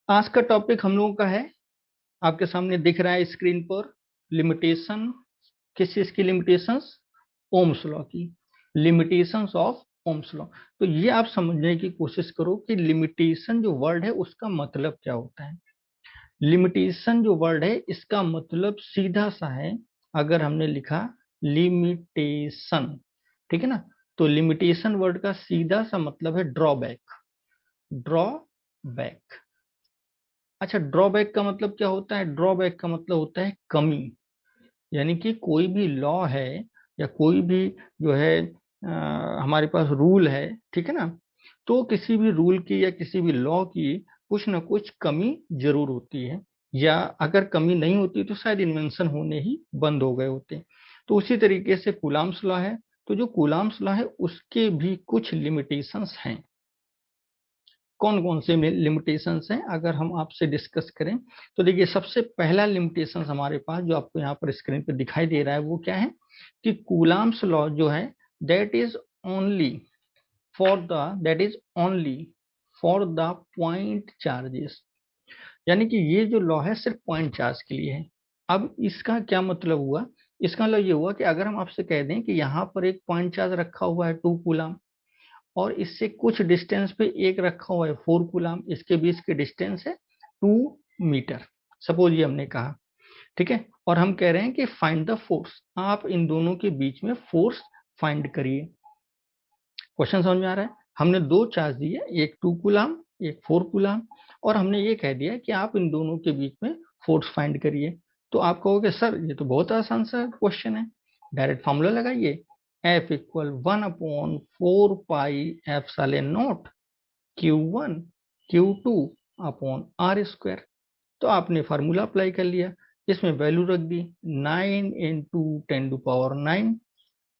आज का टॉपिक हम लोगों का है, आपके सामने दिख रहा है स्क्रीन पर, लिमिटेशन। किस चीज की लिमिटेशंस? ओम्स लॉ की लिमिटेशंस ऑफ ओम्स लॉ। तो ये आप समझने की कोशिश करो कि लिमिटेशन जो वर्ड है उसका मतलब क्या होता है। लिमिटेशन जो वर्ड है इसका मतलब सीधा सा है, अगर हमने लिखा लिमिटेशन, ठीक है ना, तो लिमिटेशन वर्ड का सीधा सा मतलब है ड्रॉबैक। ड्रॉबैक। अच्छा, ड्रॉबैक का मतलब क्या होता है? ड्रॉबैक का मतलब होता है कमी। यानी कि कोई भी लॉ है या कोई भी जो है हमारे पास रूल है, ठीक है ना, तो किसी भी रूल की या किसी भी लॉ की कुछ ना कुछ कमी जरूर होती है, या अगर कमी नहीं होती तो शायद इन्वेंशन होने ही बंद हो गए होते। तो उसी तरीके से कूलाम्स लॉ है, तो जो कूलाम्स लॉ है उसके भी कुछ लिमिटेशंस हैं। कौन कौन से लिमिटेशंस हैं अगर हम आपसे डिस्कस करें, तो देखिए सबसे पहला लिमिटेशन हमारे पास जो आपको यहाँ पर स्क्रीन पर दिखाई दे रहा है वो क्या है कि कूलाम्स लॉ जो है that is only that is only for the point charges. यानी कि ये जो लॉ है सिर्फ पॉइंट चार्ज के लिए है। अब इसका क्या मतलब हुआ? इसका मतलब ये हुआ कि अगर हम आपसे कह दें कि यहाँ पर एक पॉइंट चार्ज रखा हुआ है 2 कूलाम, और इससे कुछ डिस्टेंस पे एक रखा हुआ है 4 कूलाम, इसके बीच के डिस्टेंस है 2 मीटर, सपोज ये हमने कहा, ठीक है, और हम कह रहे हैं कि फाइंड द फोर्स, आप इन दोनों के बीच में फोर्स फाइंड करिए। क्वेश्चन समझ में आ रहा है? हमने दो चार्ज दिए, एक 2 कूलाम एक 4 कूलाम, और हमने ये कह दिया कि आप इन दोनों के बीच में फोर्स फाइंड करिए। तो आप कहोगे सर ये तो बहुत आसान सा क्वेश्चन है, डायरेक्ट फॉर्मूला लगाइए, F equal 1/4 pi epsilon nought Q1 Q2 upon r square. तो आपने फार्मूला अप्लाई कर लिया, इसमें वैल्यू रख दी 9 into 10⁹,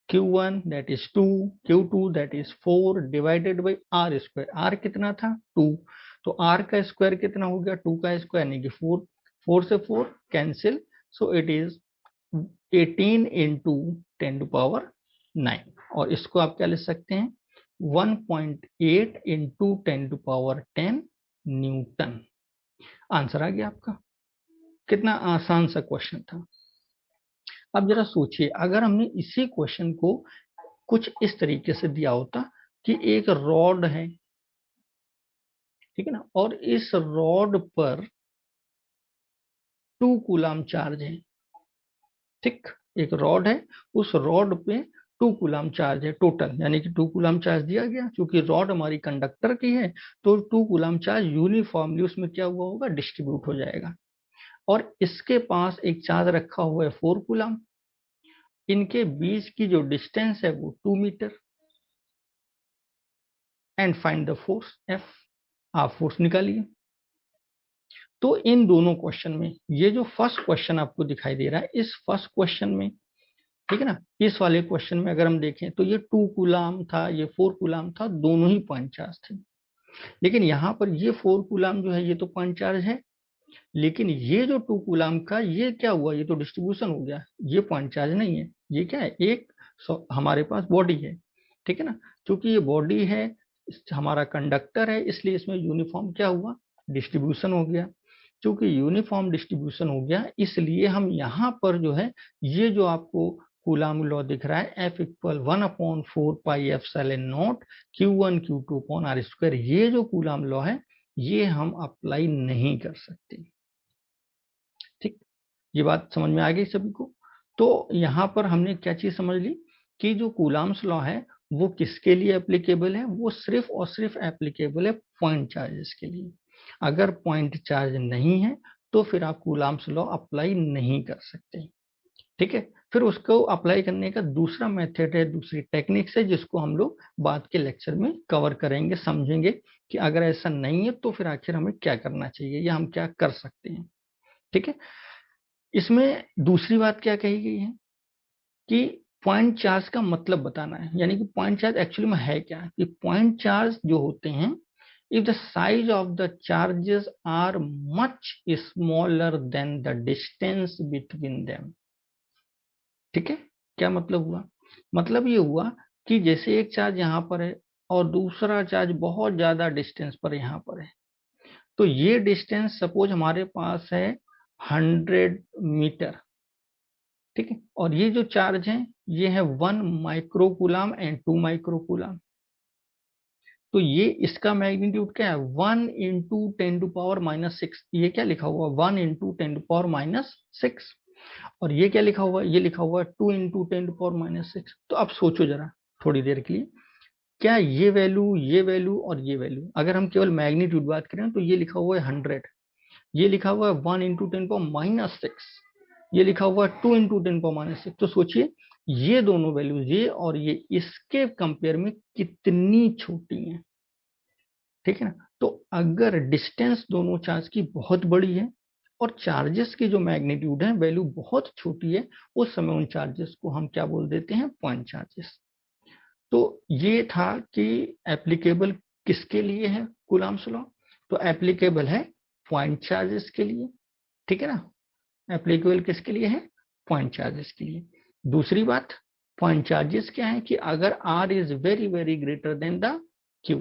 Q1 that is 2, Q2 that is 4 divided by r square. R कितना था? 2। तो आर का स्क्वायर कितना हो गया? 2 का स्क्वायर यानी कि 4। 4 से 4 cancel, so it is 18 into 10⁹। और इसको आप क्या लिख सकते हैं? 1.8 इंटू 10⁻10 न्यूटन। आंसर आ गया आपका। कितना आसान सा क्वेश्चन था। अब जरा सोचिए, अगर हमने इसी क्वेश्चन को कुछ इस तरीके से दिया होता कि एक रॉड है, ठीक है ना, और इस रॉड पर 2 कूलाम चार्ज है, ठीक, एक रॉड है, उस रॉड पे 2 कूलाम चार्ज है टोटल, यानी कि 2 कूलाम चार्ज दिया गया, क्योंकि रॉड हमारी कंडक्टर की है, तो 2 कूलाम चार्ज यूनिफॉर्मली उसमें क्या हुआ होगा? डिस्ट्रीब्यूट हो जाएगा। और इसके पास एक चार्ज रखा हुआ है 4 कूलाम, इनके बीच की जो डिस्टेंस है वो 2 metre, and find the force F. आप फोर्स निकालिए। तो इन दोनों क्वेश्चन में ये जो फर्स्ट क्वेश्चन आपको दिखाई दे रहा है, इस फर्स्ट क्वेश्चन में, ठीक है ना, इस वाले क्वेश्चन में अगर हम देखें तो ये 2 कूलाम था, ये 4 कूलाम था, दोनों ही पॉइंट चार्ज थे। लेकिन यहाँ पर ये 4 कूलाम जो है ये तो पॉइंट चार्ज है, लेकिन ये जो 2 कूलाम का ये क्या हुआ? ये तो डिस्ट्रीब्यूशन हो गया, ये पॉइंट चार्ज नहीं है, ये क्या है? एक हमारे पास बॉडी है, ठीक है ना, क्योंकि ये बॉडी है, हमारा कंडक्टर है, इसलिए इसमें यूनिफॉर्म क्या हुआ? डिस्ट्रीब्यूशन हो गया। क्योंकि यूनिफॉर्म डिस्ट्रीब्यूशन हो गया, इसलिए हम यहाँ पर जो है ये जो आपको कूलाम लॉ दिख रहा है F equal 1/4 pi epsilon nought Q1 Q2 upon r square, ये जो कूलाम लॉ है ये हम अप्लाई नहीं कर सकते। ठीक, ये बात समझ में आ गई सभी को? तो यहाँ पर हमने क्या चीज समझ ली कि जो कूलाम्स लॉ है वो किसके लिए एप्लीकेबल है? वो सिर्फ और सिर्फ एप्लीकेबल है पॉइंट चार्जेस के लिए। अगर पॉइंट चार्ज नहीं है तो फिर आप कूलाम्स लॉ अप्लाई नहीं कर सकते। ठीक है, फिर उसको अप्लाई करने का दूसरा मेथड है, दूसरी टेक्निक्स है, जिसको हम लोग बाद के लेक्चर में कवर करेंगे, समझेंगे कि अगर ऐसा नहीं है तो फिर आखिर हमें क्या करना चाहिए या हम क्या कर सकते हैं। ठीक है, इसमें दूसरी बात क्या कही गई है कि पॉइंट चार्ज का मतलब बताना है, यानी कि पॉइंट चार्ज एक्चुअली में है क्या, कि पॉइंट चार्ज जो होते हैं, if the size of the charges are much smaller than the distance between them. ठीक है, क्या मतलब हुआ? मतलब ये हुआ कि जैसे एक चार्ज यहाँ पर है और दूसरा चार्ज बहुत ज्यादा डिस्टेंस पर यहाँ पर है, तो ये डिस्टेंस सपोज हमारे पास है 100 मीटर, ठीक है, और ये जो चार्ज है ये है 1 माइक्रोकूलम एंड 2 माइक्रोकूलम। तो ये इसका मैग्नीट्यूड क्या है, 1 इंटू 10⁻⁻6। ये क्या लिखा हुआ, 1 इंटू 10⁻⁻6। और ये क्या लिखा हुआ है, ये लिखा हुआ है 2 इंटू 10⁻⁻6। तो अब सोचो जरा थोड़ी देर के लिए, क्या ये वैल्यू और ये वैल्यू, अगर हम केवल मैग्नीट्यूड बात करें तो ये लिखा हुआ है 100, ये लिखा हुआ है 1 इंटू 10⁻⁻6, ये लिखा हुआ है 2 इंटू 10⁻⁻6। तो सोचिए ये दोनों वैल्यूज, ये और ये, इसके कंपेयर में कितनी छोटी हैं, ठीक है ना। तो अगर डिस्टेंस दोनों चार्ज की बहुत बड़ी है और चार्जेस की जो मैग्नीट्यूड है वैल्यू बहुत छोटी है, उस समय उन चार्जेस को हम क्या बोल देते हैं, पॉइंट चार्जेस। तो ये था कि एप्लीकेबल किसके लिए है कूलम्ब्स लॉ, तो एप्लीकेबल है पॉइंट चार्जेस के लिए, ठीक है ना। एप्लीकेबल किसके लिए है, पॉइंट चार्जेस के लिए। दूसरी बात, पॉइंट चार्जेस क्या है कि अगर R is very very greater than the Q,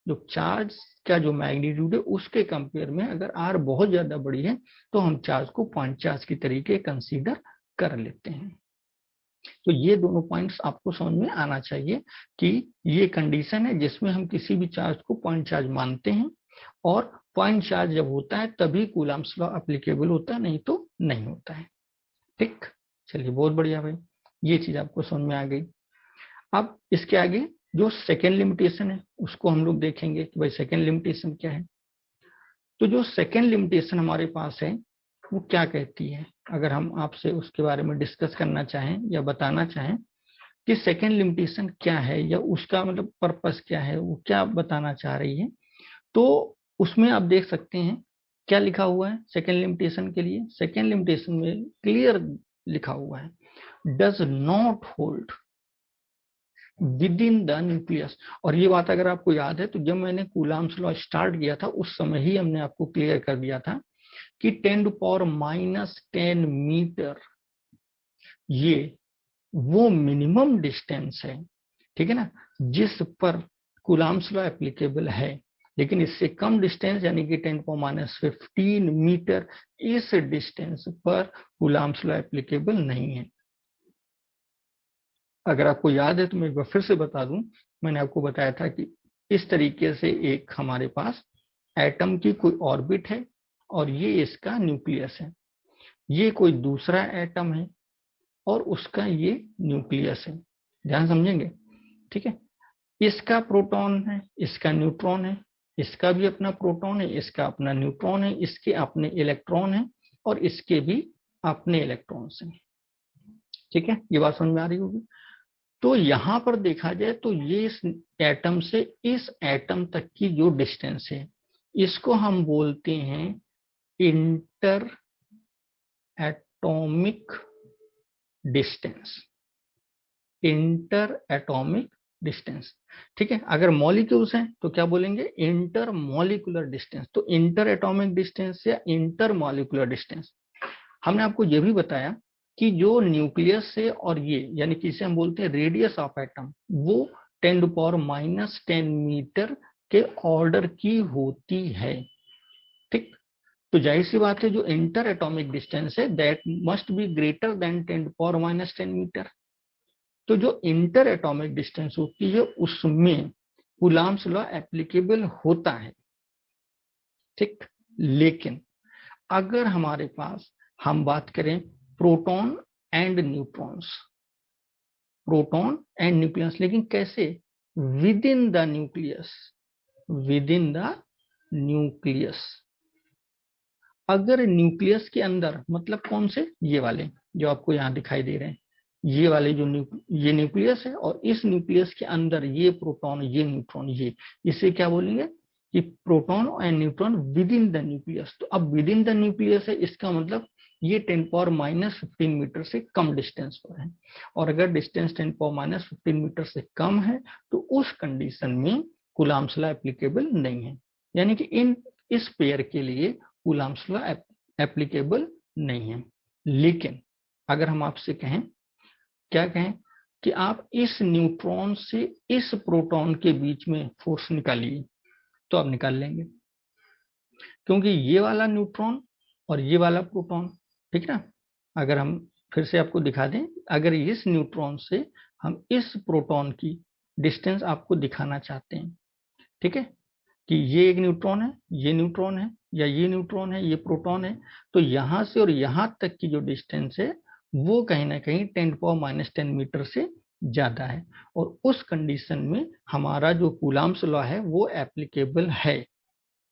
जो चार्ज का जो मैग्नीट्यूड है उसके कंपेयर में अगर R बहुत ज्यादा बड़ी है तो हम चार्ज को पॉइंट चार्ज की तरीके कंसीडर कर लेते हैं। तो ये दोनों पॉइंट्स आपको समझ में आना चाहिए कि ये कंडीशन है जिसमें हम किसी भी चार्ज को पॉइंट चार्ज मानते हैं, और पॉइंट चार्ज जब होता है तभी कूलम्ब्स लॉ एप्लीकेबल होता है, नहीं तो नहीं होता है। ठीक, चलिए बहुत बढ़िया भाई, ये चीज आपको समझ में आ गई। अब इसके आगे जो सेकेंड लिमिटेशन है उसको हम लोग देखेंगे कि भाई सेकेंड लिमिटेशन क्या है। तो जो सेकेंड लिमिटेशन हमारे पास है वो क्या कहती है, अगर हम आपसे उसके बारे में डिस्कस करना चाहें या बताना चाहें कि सेकेंड लिमिटेशन क्या है या उसका मतलब पर्पस क्या है, वो क्या बताना चाह रही है, तो उसमें आप देख सकते हैं क्या लिखा हुआ है सेकेंड लिमिटेशन के लिए। सेकेंड लिमिटेशन में क्लियर लिखा हुआ है, does not hold with in the nucleus. और ये बात अगर आपको याद है तो जब मैंने कूलम्ब्स लॉ स्टार्ट किया था उस समय ही हमने आपको क्लियर कर दिया था कि 10⁻⁻10 मीटर ये वो मिनिमम डिस्टेंस है, ठीक है ना, जिस पर कूलम्ब्स लॉ एप्लीकेबल है। लेकिन इससे कम डिस्टेंस यानी कि 10⁻15 मीटर, इस डिस्टेंस पर कूलम्ब्स लॉ एप्लीकेबल नहीं है। अगर आपको याद है तो मैं एक बार फिर से बता दूं, मैंने आपको बताया था कि इस तरीके से एक हमारे पास एटम की कोई ऑर्बिट है और ये इसका न्यूक्लियस है, ये कोई दूसरा एटम है और उसका ये न्यूक्लियस है, ध्यान समझेंगे, ठीक है। इसका प्रोटॉन है, इसका न्यूट्रॉन है, इसका भी अपना प्रोटॉन है, इसका अपना न्यूट्रॉन है, इसके अपने इलेक्ट्रॉन है और इसके भी अपने इलेक्ट्रॉन्स हैं, ठीक है, ये बात समझ में आ रही होगी। तो यहां पर देखा जाए तो ये इस एटम से इस एटम तक की जो डिस्टेंस है इसको हम बोलते हैं inter atomic distance, inter atomic distance, ठीक है। अगर मॉलिक्यूल्स हैं तो क्या बोलेंगे, इंटर मॉलिकुलर डिस्टेंस। तो इंटर एटॉमिक डिस्टेंस या इंटर मॉलिकुलर डिस्टेंस। हमने आपको यह भी बताया कि जो न्यूक्लियस से और ये यानी कि इसे हम बोलते हैं रेडियस ऑफ एटम, वो 10⁻⁻10 मीटर के ऑर्डर की होती है, ठीक। तो जाहिर सी बात है जो इंटर एटॉमिक डिस्टेंस है that must be greater than 10⁻10 metre. तो जो इंटर एटॉमिक डिस्टेंस होती है उसमें कूलम्ब्स लॉ एप्लीकेबल होता है, ठीक। लेकिन अगर हमारे पास हम बात करें proton and neutrons, proton and nucleus, लेकिन कैसे, with in the nucleus, with in the nucleus. अगर न्यूक्लियस के अंदर मतलब कौन से, ये वाले जो आपको यहाँ दिखाई दे रहे हैं, ये वाले जो ये न्यूक्लियस है और इस न्यूक्लियस के अंदर ये प्रोटॉन ये न्यूट्रॉन, ये इसे क्या बोलेंगे कि proton and neutron with in the nucleus. तो अब विद इन द न्यूक्लियस है, इसका मतलब ये 10⁻15 मीटर से कम डिस्टेंस पर है, और अगर डिस्टेंस 10⁻15 मीटर से कम है तो उस कंडीशन में कूलम्ब्स लॉ एप्लीकेबल नहीं है, यानी कि इस पेयर के लिए कूलम्ब्स लॉ एप्लीकेबल नहीं है। लेकिन अगर हम आपसे कहें, क्या कहें कि आप इस न्यूट्रॉन से इस प्रोटॉन के बीच में फोर्स निकालिए, तो आप निकाल लेंगे। क्योंकि ये वाला न्यूट्रॉन और ये वाला प्रोटॉन, ठीक है ना, अगर हम फिर से आपको दिखा दें, अगर इस न्यूट्रॉन से हम इस प्रोटॉन की डिस्टेंस आपको दिखाना चाहते हैं, ठीक है, कि ये एक न्यूट्रॉन है, ये न्यूट्रॉन है, या ये न्यूट्रॉन है, ये प्रोटॉन है, तो यहां से और यहां तक की जो डिस्टेंस है वो कहीं ना कहीं 10⁻⁻10 मीटर से ज्यादा है, और उस कंडीशन में हमारा जो कूलाम्स लॉ है वो एप्लीकेबल है।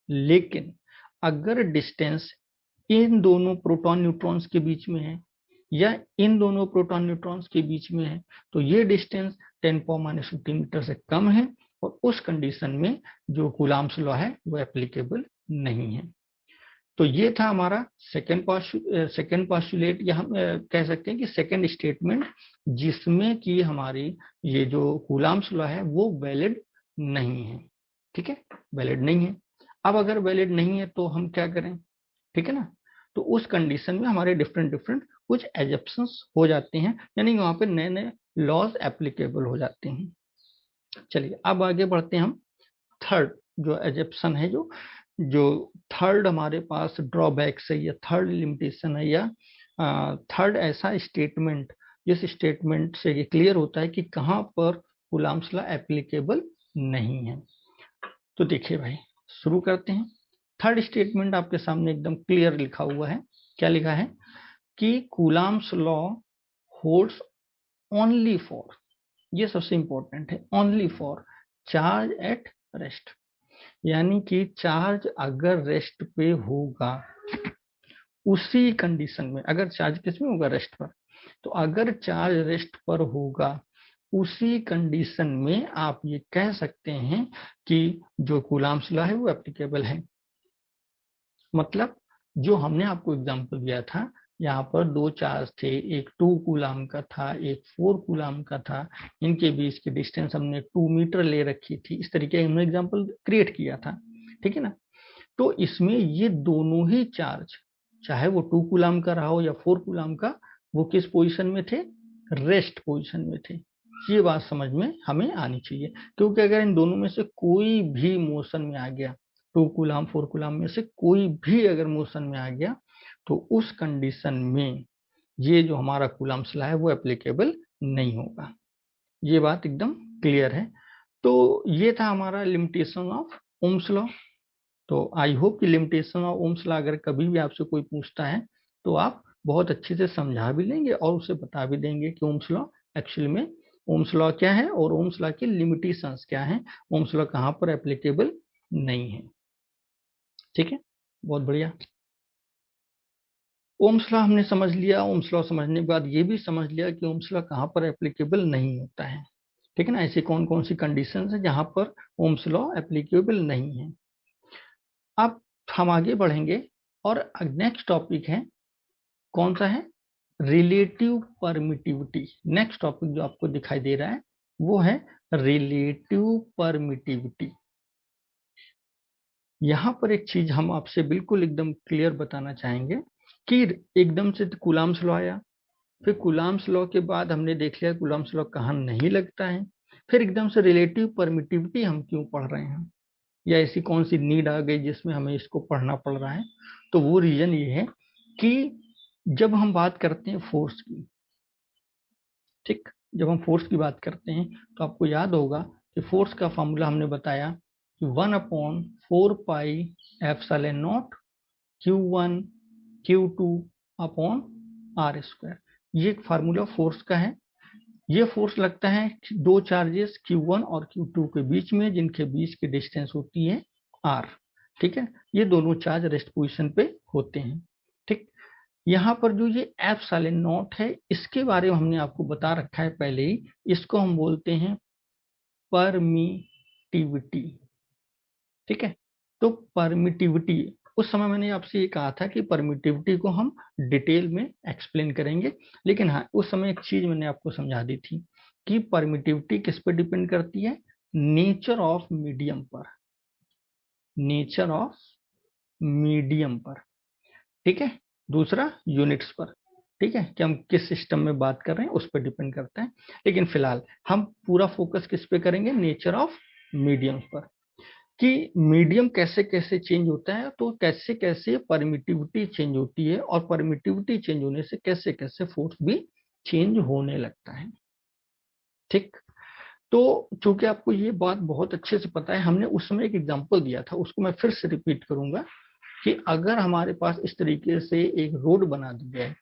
लेकिन अगर डिस्टेंस इन दोनों प्रोटॉन न्यूट्रॉन्स के बीच में है या इन दोनों प्रोटॉन न्यूट्रॉन्स के बीच में है, तो ये डिस्टेंस 10⁻⁻50 मीटर से कम है, और उस कंडीशन में जो कूलाम्स लॉ है वो एप्लीकेबल नहीं है। तो ये था हमारा सेकेंड पॉस्टुलेट, या हम कह सकते हैं कि सेकेंड स्टेटमेंट, जिसमें कि हमारी ये जो कूलाम्स लॉ है वो वैलिड नहीं है, ठीक है, वैलिड नहीं है। अब अगर वैलिड नहीं है तो हम क्या करें, ठीक है ना, तो उस कंडीशन में हमारे डिफरेंट डिफरेंट कुछ एजप्शंस हो जाते हैं, यानी वहां पे नए नए लॉज एप्लीकेबल हो जाते हैं। चलिए अब आगे बढ़ते हैं हम। थर्ड जो एजप्शन है, जो जो थर्ड हमारे पास ड्रॉबैक्स है, या थर्ड लिमिटेशन है, या थर्ड ऐसा स्टेटमेंट जिस स्टेटमेंट से ये क्लियर होता है कि कहाँ पर कूलाम्स लॉ एप्लीकेबल नहीं है। तो देखिए भाई, शुरू करते हैं। थर्ड स्टेटमेंट आपके सामने एकदम क्लियर लिखा हुआ है। क्या लिखा है कि coulombs law holds only for, ये सबसे इंपॉर्टेंट है, only for charge at rest, यानी कि चार्ज अगर रेस्ट पे होगा, उसी कंडीशन में, अगर चार्ज किस में होगा, रेस्ट पर, तो अगर चार्ज रेस्ट पर होगा उसी कंडीशन में आप ये कह सकते हैं कि जो कूलाम्स लॉ है वो एप्लीकेबल है। मतलब जो हमने आपको एग्जांपल दिया था, यहाँ पर दो चार्ज थे, एक 2 कूलाम का था, एक 4 कूलाम का था, इनके बीच की डिस्टेंस हमने 2 मीटर ले रखी थी, इस तरीके हमने एग्जांपल क्रिएट किया था, ठीक है ना। तो इसमें ये दोनों ही चार्ज, चाहे वो 2 कूलाम का रहा हो या 4 कूलाम का, वो किस पोजीशन में थे, रेस्ट पोजीशन में थे। ये बात समझ में हमें आनी चाहिए, क्योंकि अगर इन दोनों में से कोई भी मोशन में आ गया, 2 कूलाम 4 कूलाम में से कोई भी अगर मोशन में आ गया, तो उस कंडीशन में ये जो हमारा कूलाम्स लॉ है वो एप्लीकेबल नहीं होगा। ये बात एकदम क्लियर है। तो ये था हमारा लिमिटेशन ऑफ ओम्स लॉ। तो आई होप कि लिमिटेशन ऑफ ओम्स लॉ अगर कभी भी आपसे कोई पूछता है तो आप बहुत अच्छे से समझा भी लेंगे और उसे बता भी देंगे कि ओम्स लॉ एक्चुअली में ओम्स लॉ क्या है और ओम्स लॉ की लिमिटेशंस क्या है, ओम्स लॉ कहाँ पर एप्लीकेबल नहीं है। ठीक है, बहुत बढ़िया। ओम्स लॉ हमने समझ लिया। ओम्स लॉ समझने के बाद ये भी समझ लिया कि ओम्स लॉ कहाँ पर एप्लीकेबल नहीं होता है। ठीक है ना, ऐसी कौन कौन सी कंडीशंस है जहां पर ओम्स लॉ एप्लीकेबल नहीं है। अब हम आगे बढ़ेंगे और नेक्स्ट टॉपिक है, कौन सा है, रिलेटिव परमिटिविटी। नेक्स्ट टॉपिक जो आपको दिखाई दे रहा है वो है रिलेटिव परमिटिविटी। यहां पर एक चीज हम आपसे बिल्कुल एकदम क्लियर बताना चाहेंगे कि एकदम से कूलाम्स लॉ आया, फिर कूलाम्स लॉ के बाद हमने देख लिया कूलाम्स लॉ कहाँ नहीं लगता है, फिर एकदम से रिलेटिव परमिटिविटी हम क्यों पढ़ रहे हैं, या ऐसी कौन सी नीड आ गई जिसमें हमें इसको पढ़ना पड़ रहा है। तो वो रीजन ये है कि जब हम बात करते हैं फोर्स की, ठीक, जब हम फोर्स की बात करते हैं तो आपको याद होगा कि फोर्स का फॉर्मूला हमने बताया कि 1/4πε0 Q1 Q2 अपॉन R²। ये एक फार्मूला फोर्स का है। ये फोर्स लगता है दो चार्जेस Q1 और Q2 के बीच में, जिनके बीच की डिस्टेंस होती है R। ठीक है, ये दोनों चार्ज रेस्ट पोजीशन पे होते हैं। ठीक, यहाँ पर जो ये ε0 है, इसके बारे में हमने आपको बता रखा है पहले ही, इसको हम बोलते हैं परमिटिविटी। ठीक है, तो परमिटिविटी, उस समय मैंने आपसे ये कहा था कि परमिटिविटी को हम डिटेल में एक्सप्लेन करेंगे, लेकिन हाँ उस समय एक चीज मैंने आपको समझा दी थी कि परमिटिविटी किस पर डिपेंड करती है, नेचर ऑफ मीडियम पर, नेचर ऑफ मीडियम पर। ठीक है, दूसरा यूनिट्स पर। ठीक है, कि हम किस सिस्टम में बात कर रहे हैं उस पर डिपेंड करता है, लेकिन फिलहाल हम पूरा फोकस किस पे करेंगे, नेचर ऑफ मीडियम पर। कि मीडियम कैसे कैसे चेंज होता है, तो कैसे कैसे परमिटिविटी चेंज होती है, और परमिटिविटी चेंज होने से कैसे कैसे फोर्स भी चेंज होने लगता है। ठीक, तो चूंकि आपको ये बात बहुत अच्छे से पता है, हमने उस समय एक एग्जांपल दिया था, उसको मैं फिर से रिपीट करूंगा कि अगर हमारे पास इस तरीके से एक रोड बना दी जाए,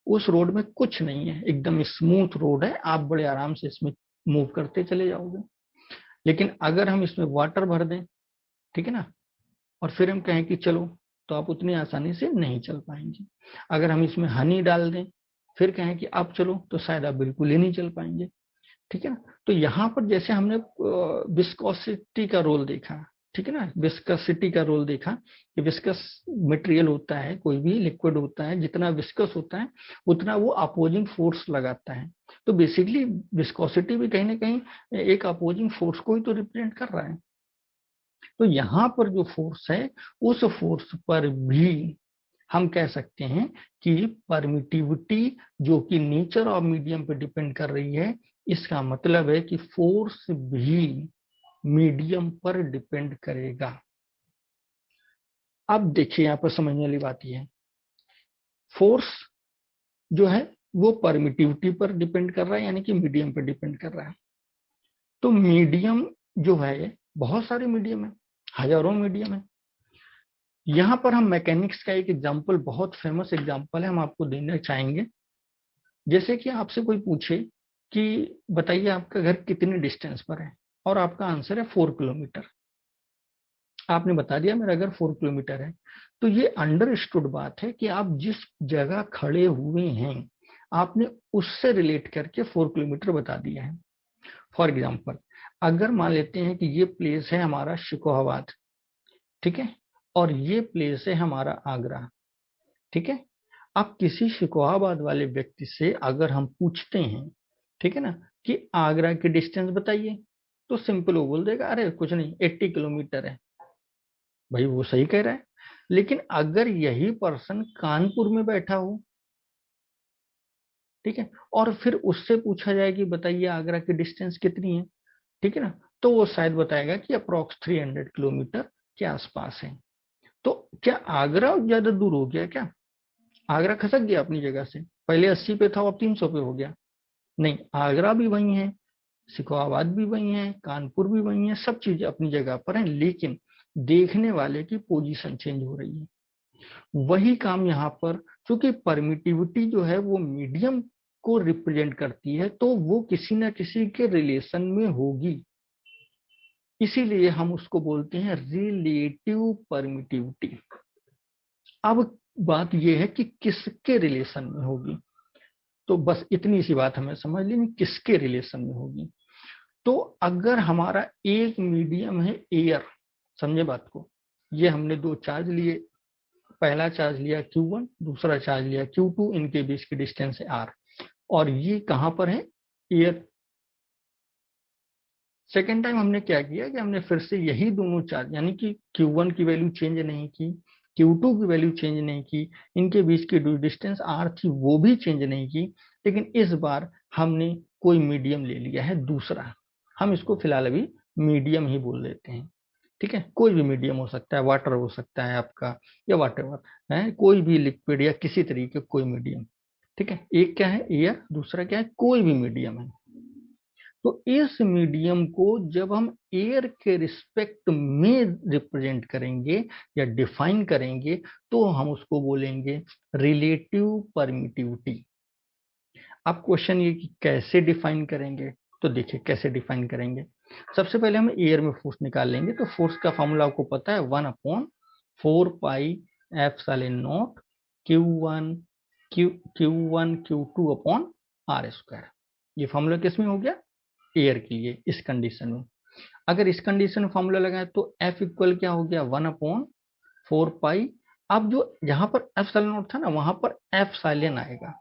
उस रोड में कुछ नहीं है, एकदम स्मूथ रोड है, आप बड़े आराम से इसमें मूव करते चले जाओगे। लेकिन अगर हम इसमें वाटर भर दें, ठीक है ना, और फिर हम कहें कि चलो, तो आप उतनी आसानी से नहीं चल पाएंगे। अगर हम इसमें हनी डाल दें, फिर कहें कि आप चलो, तो शायद आप बिल्कुल ही नहीं चल पाएंगे। ठीक है ना, तो यहाँ पर जैसे हमने विस्कोसिटी का रोल देखा, ठीक है ना, विस्कसिटी का रोल देखा कि विस्कस मटेरियल होता है, कोई भी लिक्विड होता है, जितना विस्कस होता है उतना वो अपोजिंग फोर्स लगाता है। तो बेसिकली विस्कोसिटी भी कहीं ना कहीं एक अपोजिंग फोर्स को ही तो रिप्रेजेंट कर रहा है। तो यहाँ पर जो फोर्स है, उस फोर्स पर भी हम कह सकते हैं कि परमिटिविटी जो कि नेचर ऑफ मीडियम पर डिपेंड कर रही है, इसका मतलब है कि फोर्स भी मीडियम पर डिपेंड करेगा। अब देखिए यहां पर समझने वाली बात यह है, फोर्स जो है वो परमिटिविटी पर डिपेंड कर रहा है, यानी कि मीडियम पर डिपेंड कर रहा है। तो मीडियम जो है, बहुत सारे मीडियम है, हजारों मीडियम है। यहां पर हम मैकेनिक्स का एक एग्जांपल, बहुत फेमस एग्जांपल है, हम आपको देना चाहेंगे। जैसे कि आपसे कोई पूछे कि बताइए आपका घर कितने डिस्टेंस पर है, और आपका आंसर है 4 किलोमीटर। आपने बता दिया मेरा घर 4 किलोमीटर है, तो ये अंडरस्टूड बात है कि आप जिस जगह खड़े हुए हैं, आपने उससे रिलेट करके 4 किलोमीटर बता दिया है। फॉर एग्जाम्पल, अगर मान लेते हैं कि ये प्लेस है हमारा शिकोहाबाद, ठीक है, और ये प्लेस है हमारा आगरा, ठीक है। अब किसी शिकोहाबाद वाले व्यक्ति से अगर हम पूछते हैं, ठीक है ना, कि आगरा की डिस्टेंस बताइए, तो सिंपल वो बोल देगा अरे कुछ नहीं, 80 किलोमीटर है। भाई वो सही कह रहा है। लेकिन अगर यही पर्सन कानपुर में बैठा हो, ठीक है, और फिर उससे पूछा जाए कि बताइए आगरा की डिस्टेंस कितनी है, ठीक है ना, तो वो शायद बताएगा कि अप्रोक्स 300 किलोमीटर के आसपास है। तो क्या आगरा ज्यादा दूर हो गया क्या? आगरा खसक गया अपनी जगह से, पहले 80 पे था, अब 300 पे हो गया? नहीं, आगरा भी वही है, सिकोहाबाद भी वही है, कानपुर भी वही है, सब चीजें अपनी जगह पर हैं, लेकिन देखने वाले की पोजीशन चेंज हो रही है। वही काम यहाँ पर, क्योंकि परमिटिविटी जो है वो मीडियम को रिप्रेजेंट करती है, तो वो किसी ना किसी के रिलेशन में होगी, इसीलिए हम उसको बोलते हैं रिलेटिव परमिटिविटी। अब बात यह है कि किसके रिलेशन में होगी, तो बस इतनी सी बात हमें समझ लेनी, किसके रिलेशन में होगी। तो अगर हमारा एक मीडियम है एयर, समझे बात को, ये हमने दो चार्ज लिए, पहला चार्ज लिया Q1, दूसरा चार्ज लिया Q2, इनके बीच की डिस्टेंस है R, और ये कहां पर है? एयर। सेकेंड टाइम हमने क्या किया कि हमने फिर से यही दोनों चार्ज, यानी कि Q1 की वैल्यू चेंज नहीं की, Q2 की वैल्यू चेंज नहीं की, इनके बीच की जो डिस्टेंस R थी वो भी चेंज नहीं की, लेकिन इस बार हमने कोई मीडियम ले लिया है दूसरा। हम इसको फिलहाल अभी मीडियम ही बोल देते हैं, ठीक है। कोई भी मीडियम हो सकता है, वाटर हो सकता है आपका, या वाट एवर है, कोई भी लिक्विड या किसी तरीके कोई मीडियम, ठीक है। एक क्या है एयर, दूसरा क्या है कोई भी मीडियम है। तो इस मीडियम को जब हम एयर के रिस्पेक्ट में रिप्रेजेंट करेंगे या डिफाइन करेंगे, तो हम उसको बोलेंगे रिलेटिव परमिटिविटी। अब क्वेश्चन ये कि कैसे डिफाइन करेंगे, तो देखिए कैसे डिफाइन करेंगे। सबसे पहले हम एयर में फोर्स निकाल लेंगे, तो फोर्स का फॉर्मूला आपको पता है, 1/4πε0 Q1 Q2 अपॉन R²। ये फॉर्मूला किस में हो गया? एयर के लिए, इस कंडीशन में। अगर इस कंडीशन में फॉर्मूला लगाए तो F इक्वल क्या हो गया? 1/4π। अब जो यहाँ पर एप्सिलॉन था ना, वहां पर एप्सिलॉन आएगा।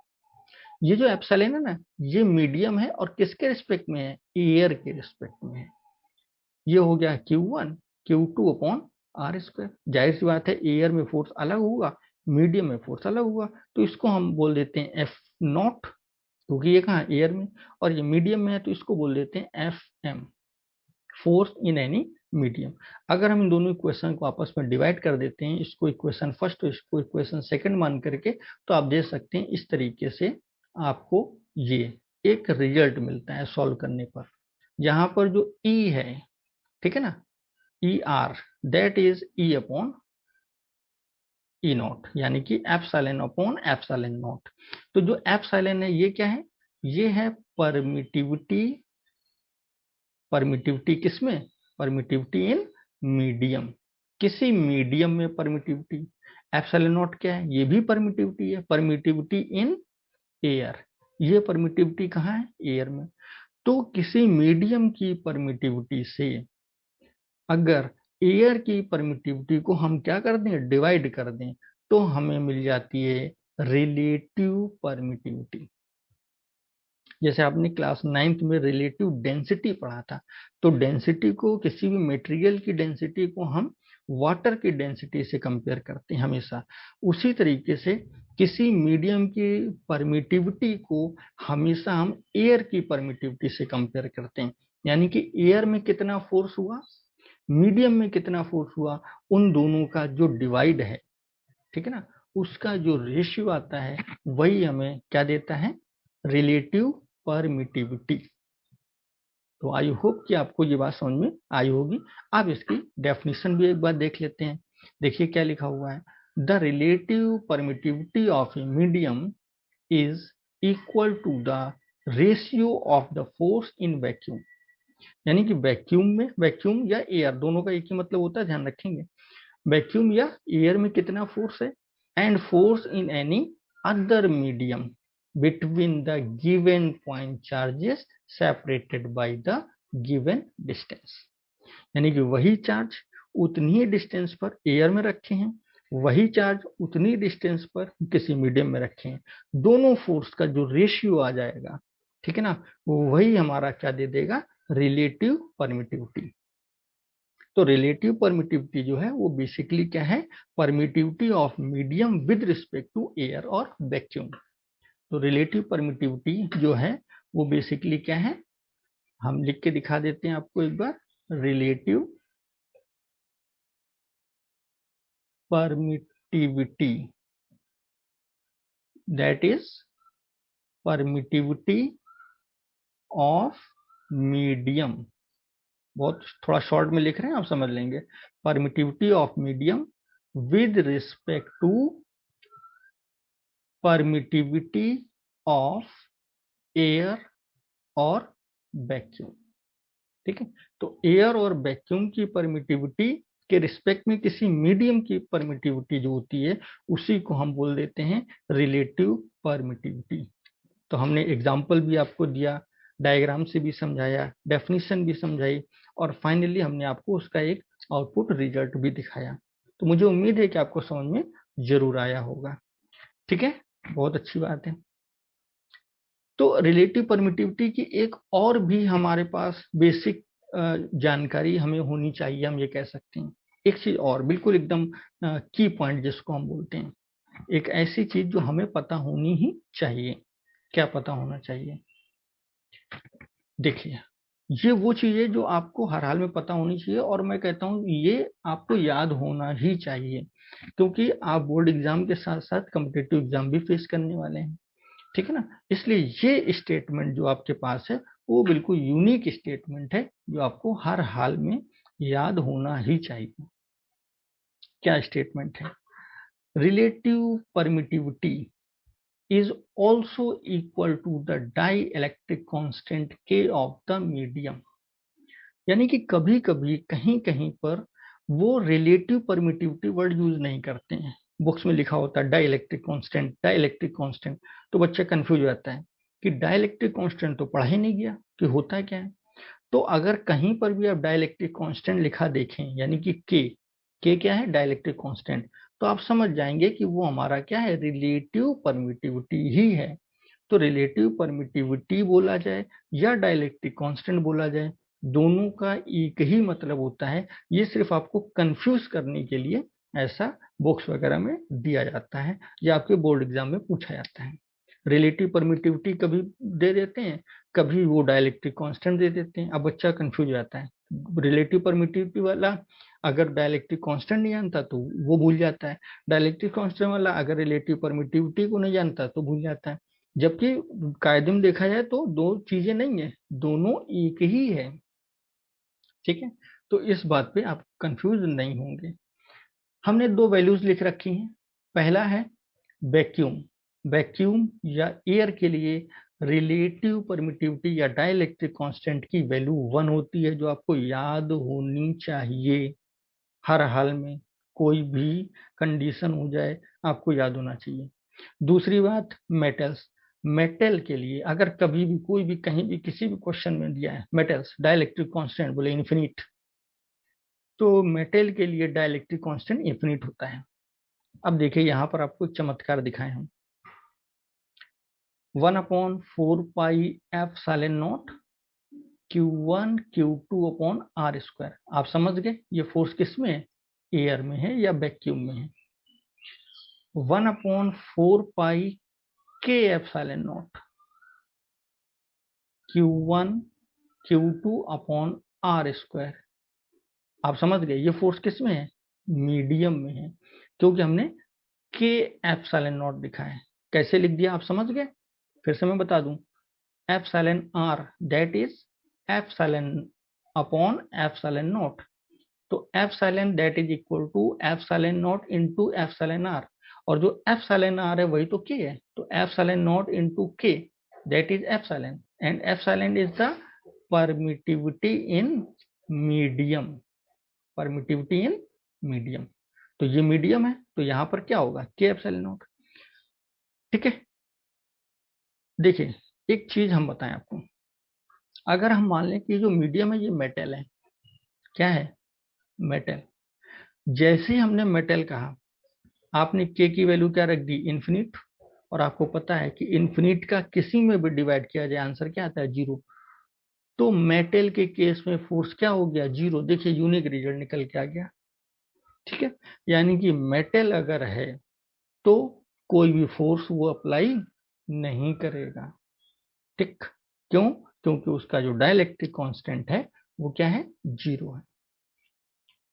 ये जो एप्सिलॉन है ना, ये मीडियम है, और किसके रिस्पेक्ट में है? एयर के रिस्पेक्ट में है। ये हो गया Q1 Q2 अपॉन R²। जाहिर सी बात है एयर में फोर्स अलग होगा, मीडियम में फोर्स अलग होगा, तो इसको हम बोल देते हैं F0, क्योंकि ये कहाँ एयर में और ये मीडियम में है, तो इसको बोल देते हैं FM। Force in any medium. अगर हम इन दोनों इक्वेशन को आपस में डिवाइड कर देते हैं, इसको इक्वेशन फर्स्ट और इसको इक्वेशन सेकंड मान करके, तो आप देख सकते हैं इस तरीके से आपको ये एक रिजल्ट मिलता है सॉल्व करने पर। यहाँ पर जो E है, ठीक है ना, E R, that is E upon E not, यानी कि एप्सिलॉन अपॉन एप्सिलॉन नॉट। तो जो एप्सिलॉन है ये क्या है, ये है परमिटिविटी। परमिटिविटी किसमें, परमिटिविटी इन मीडियम, किसी मीडियम में परमिटिविटी। एप्सिलॉन नॉट क्या है, ये भी परमिटिविटी है, परमिटिविटी इन एयर। ये परमिटिविटी कहाँ है, एयर में। तो किसी मीडियम की परमिटिविटी से अगर एयर की परमिटिविटी को हम क्या कर दें, डिवाइड कर दें, तो हमें मिल जाती है रिलेटिव परमिटिविटी। जैसे आपने क्लास 9th में रिलेटिव डेंसिटी पढ़ा था, तो डेंसिटी को, किसी भी मटेरियल की डेंसिटी को हम वाटर की डेंसिटी से कंपेयर करते हैं हमेशा। उसी तरीके से किसी मीडियम की परमिटिविटी को हमेशा हम एयर की परमिटिविटी से कंपेयर करते हैं। यानी कि एयर में कितना फोर्स हुआ, मीडियम में कितना फोर्स हुआ, उन दोनों का जो डिवाइड है, ठीक है ना, उसका जो रेशियो आता है वही हमें क्या देता है, रिलेटिव परमिटिविटी। तो आई होप कि आपको ये बात समझ में आई होगी। आप इसकी डेफिनेशन भी एक बार देख लेते हैं। देखिए क्या लिखा हुआ है, the relative permittivity of a medium is equal to the ratio of the force in vacuum. यानी कि वैक्यूम में, वैक्यूम या एयर दोनों का एक ही मतलब होता है, ध्यान रखेंगे। वैक्यूम या एयर में कितना फोर्स है, and force in any other medium between the given point charges separated by the given distance। यानी कि वही चार्ज उतनी ही डिस्टेंस पर एयर में रखे हैं, वही चार्ज उतनी डिस्टेंस पर किसी मीडियम में रखे हैं, दोनों फोर्स का जो रेशियो आ जाएगा, ठीक है ना, वही हमारा क्या दे देगा, रिलेटिव परमिटिविटी। तो रिलेटिव परमिटिविटी जो है वो बेसिकली क्या है, permittivity of medium with respect to air और वैक्यूम। तो रिलेटिव परमिटिविटी जो है वो बेसिकली क्या है, हम लिख के दिखा देते हैं आपको एक बार। Relative permittivity, that is permittivity of medium. बहुत थोड़ा शॉर्ट में लिख रहे हैं, आप समझ लेंगे। Permittivity of medium with respect to permittivity of air और वैक्यूम, ठीक है। तो एयर और वैक्यूम की परमिटिविटी के रिस्पेक्ट में किसी मीडियम की परमिटिविटी जो होती है, उसी को हम बोल देते हैं रिलेटिव परमिटिविटी। तो हमने एग्जाम्पल भी आपको दिया, डायग्राम से भी समझाया, डेफिनेशन भी समझाई, और फाइनली हमने आपको उसका एक आउटपुट रिजल्ट भी दिखाया। तो मुझे उम्मीद है कि आपको समझ में जरूर आया होगा, ठीक है, बहुत अच्छी बात है। तो रिलेटिव परमिटिविटी की एक और भी हमारे पास बेसिक जानकारी हमें होनी चाहिए, हम ये कह सकते हैं। एक चीज और बिल्कुल एकदम की पॉइंट जिसको हम बोलते हैं, एक ऐसी चीज जो हमें पता होनी ही चाहिए। क्या पता होना चाहिए, देखिए, ये वो चीज है जो आपको हर हाल में पता होनी चाहिए, और मैं कहता हूँ ये आपको याद होना ही चाहिए, क्योंकि आप बोर्ड एग्जाम के साथ साथ कॉम्पिटिटिव एग्जाम भी फेस करने वाले हैं, ठीक है ना। इसलिए ये स्टेटमेंट जो आपके पास है वो बिल्कुल यूनिक स्टेटमेंट है, जो आपको हर हाल में याद होना ही चाहिए। क्या स्टेटमेंट है, relative permittivity is also equal to the dielectric constant K of the medium। यानी कि कभी कभी कहीं कहीं पर वो रिलेटिव परमिटिविटी वर्ड यूज नहीं करते हैं, बुक्स में लिखा होता है डाइलेक्ट्रिक कांस्टेंट, डाइलेक्ट्रिक कांस्टेंट, तो बच्चा कंफ्यूज रहता है कि डाइलेक्ट्रिक कांस्टेंट तो पढ़ा ही नहीं गया कि होता क्या है। तो अगर कहीं पर भी आप डाइलेक्ट्रिक कांस्टेंट लिखा देखें, यानी कि के क्या है, डाइलेक्ट्रिक कांस्टेंट, तो आप समझ जाएंगे कि वो हमारा क्या है, रिलेटिव परमिटिविटी ही है। तो रिलेटिव परमिटिविटी बोला जाए या डाइलेक्ट्रिक कांस्टेंट बोला जाए, दोनों का एक ही मतलब होता है। ये सिर्फ आपको कंफ्यूज करने के लिए ऐसा बुक्स वगैरह में दिया जाता है, या आपके बोर्ड एग्जाम में पूछा जाता है। रिलेटिव परमिटिविटी कभी दे देते हैं, कभी वो डाइलेक्ट्रिक कांस्टेंट दे देते हैं, अब बच्चा कंफ्यूज हो जाता है। रिलेटिव परमिटिविटी वाला अगर डाइलेक्ट्रिक कांस्टेंट नहीं जानता तो वो भूल जाता है, डाइलेक्ट्रिक कांस्टेंट वाला अगर रिलेटिव परमिटिविटी को नहीं जानता तो भूल जाता है। जबकि कायदे में देखा जाए तो दो चीजें नहीं है, दोनों एक ही है। ठीक है, तो इस बात पे आप कंफ्यूज नहीं होंगे। हमने दो वैल्यूज लिख रखी हैं। पहला है वैक्यूम, वैक्यूम या एयर के लिए रिलेटिव परमिटिविटी या डाइलेक्ट्रिक कांस्टेंट की वैल्यू 1 होती है, जो आपको याद होनी चाहिए। हर हाल में कोई भी कंडीशन हो जाए आपको याद होना चाहिए। दूसरी बात मेटल्स, मेटल के लिए अगर कभी भी कोई भी कहीं भी किसी भी क्वेश्चन में दिया है मेटल्स डाइलेक्ट्रिक कांस्टेंट बोले इन्फिनिट, तो मेटल के लिए डाइलेक्ट्रिक कांस्टेंट इन्फिनिट होता है। अब देखिए यहां पर आपको चमत्कार दिखाए हम, 1/4πε0 Q1 Q2 upon r square. आप समझ गए ये फोर्स किस में है, एयर में है या वैक्यूम में है। 1/4πK ε0 Q1 Q2 upon r square. आप समझ गए ये फोर्स किस में है, मीडियम में है, क्योंकि हमने के एप्सिलॉन नॉट लिखा है। कैसे लिख दिया आप समझ गए, फिर से मैं बता दूं, epsilon r that is epsilon upon epsilon naught, तो epsilon that is equal to epsilon naught into epsilon r, और जो एप्सिलॉन आर है वही तो के है, तो एप्सिलॉन नॉट इनटू के that is epsilon, and epsilon is the permittivity in medium, permittivity in medium. तो ये मीडियम है तो यहां पर क्या होगा के एप्सिलॉन नॉट। ठीक है, देखिए एक चीज हम बताएं आपको, अगर हम मान लें कि जो मीडियम है ये मेटल है, क्या है मेटल, जैसे ही हमने मेटल कहा आपने के की वैल्यू क्या रख दी इन्फिनिट, और आपको पता है कि इन्फिनिट का किसी में भी डिवाइड किया जाए आंसर क्या आता है जीरो, तो मेटल के केस में फोर्स क्या हो गया जीरो। देखिए यूनिक रिजल्ट निकल के आ गया। ठीक है, यानी कि मेटल अगर है तो कोई भी फोर्स वो अप्लाई नहीं करेगा। ठीक, क्यों, क्योंकि उसका जो डाइलेक्ट्रिक कांस्टेंट है वो क्या है जीरो है।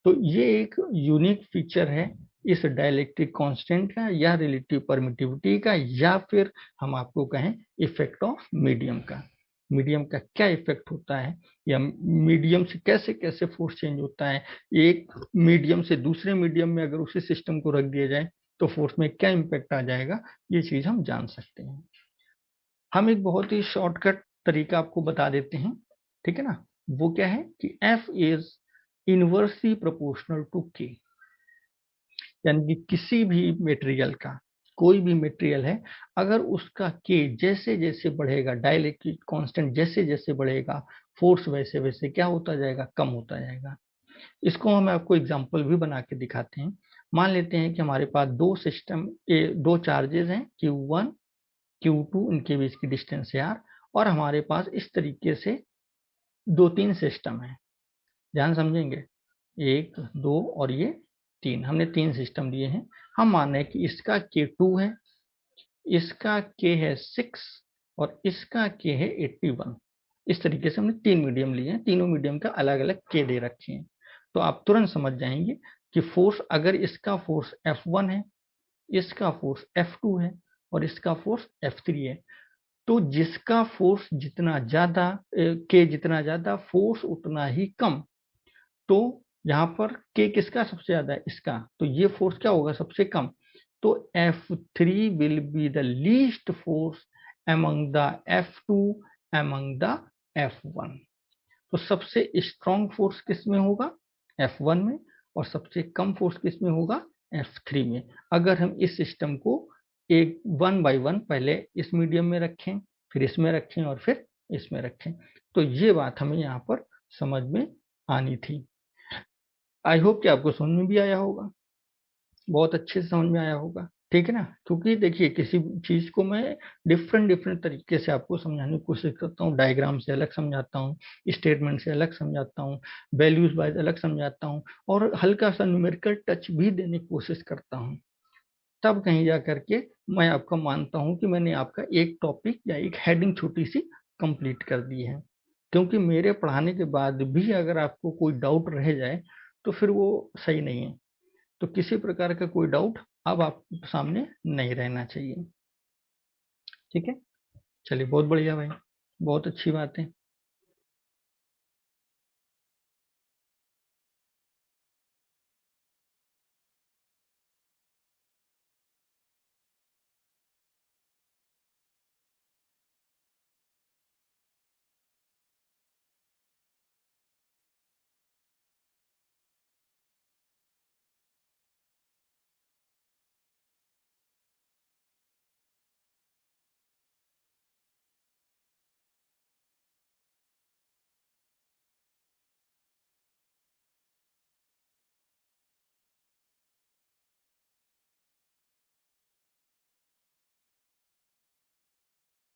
तो ये एक यूनिक फीचर है इस डाइलेक्ट्रिक कांस्टेंट का या रिलेटिव परमिटिविटी का, या फिर हम आपको कहें इफेक्ट ऑफ मीडियम का। मीडियम का क्या इफेक्ट होता है या मीडियम से कैसे कैसे फोर्स चेंज होता है, एक मीडियम से दूसरे मीडियम में अगर उसी सिस्टम को रख दिया जाए तो फोर्स में क्या इम्पैक्ट आ जाएगा, ये चीज हम जान सकते हैं। हम एक बहुत ही शॉर्टकट तरीका आपको बता देते हैं, ठीक है ना, वो क्या है कि F is inversely proportional to K, यानी कि किसी भी मटेरियल का, कोई भी मटेरियल है अगर उसका K जैसे जैसे बढ़ेगा, डाइलेक्ट्रिक कांस्टेंट जैसे जैसे बढ़ेगा, फोर्स वैसे वैसे क्या होता जाएगा, कम होता जाएगा। इसको हम आपको एग्जांपल भी बना के दिखाते हैं। मान लेते हैं कि हमारे पास दो सिस्टम, दो चार्जेस हैं Q1 Q2, इनके बीच की डिस्टेंस है r, और हमारे पास इस तरीके से दो तीन सिस्टम है, ध्यान समझेंगे, एक दो और ये तीन, हमने तीन सिस्टम दिए हैं। हम मान रहे हैं कि इसका K2 है, इसका K है 6 और इसका K है 81। इस तरीके से हमने तीन मीडियम लिए हैं, तीनों मीडियम का अलग अलग K दे रखे हैं। तो आप तुरंत समझ जाएंगे कि फोर्स, अगर इसका फोर्स F1 है, इसका फोर्स F2 है और इसका फोर्स F3 है, तो जिसका फोर्स जितना ज्यादा, के जितना ज्यादा फोर्स उतना ही कम, तो यहाँ पर के किसका सबसे ज्यादा है, इसका, तो ये फोर्स क्या होगा सबसे कम, तो F3 will be the least force among the F2 among the F1। तो सबसे स्ट्रॉन्ग फोर्स किस में होगा, F1 में, और सबसे कम फोर्स किस में होगा, F3 में। अगर हम इस सिस्टम को एक 1 बाय 1 पहले इस मीडियम में रखें, फिर इसमें रखें और फिर इसमें रखें, तो ये बात हमें यहाँ पर समझ में आनी थी। आई होप कि आपको समझ में भी आया होगा, बहुत अच्छे से समझ में आया होगा, ठीक है ना। क्योंकि देखिए किसी चीज को मैं डिफरेंट डिफरेंट तरीके से आपको समझाने की कोशिश करता हूँ, डायग्राम से अलग समझाता हूँ, स्टेटमेंट से अलग समझाता हूँ, वैल्यूज वाइज अलग समझाता हूँ, और हल्का सा न्यूमेरिकल टच भी देने की कोशिश करता हूँ। तब कहीं जा करके मैं आपका मानता हूँ कि मैंने आपका एक टॉपिक या एक हेडिंग छोटी सी कंप्लीट कर दी है। क्योंकि मेरे पढ़ाने के बाद भी अगर आपको कोई डाउट रह जाए तो फिर वो सही नहीं है। तो किसी प्रकार का कोई डाउट अब आप सामने नहीं रहना चाहिए। ठीक है, चलिए बहुत बढ़िया भाई, बहुत अच्छी बात है।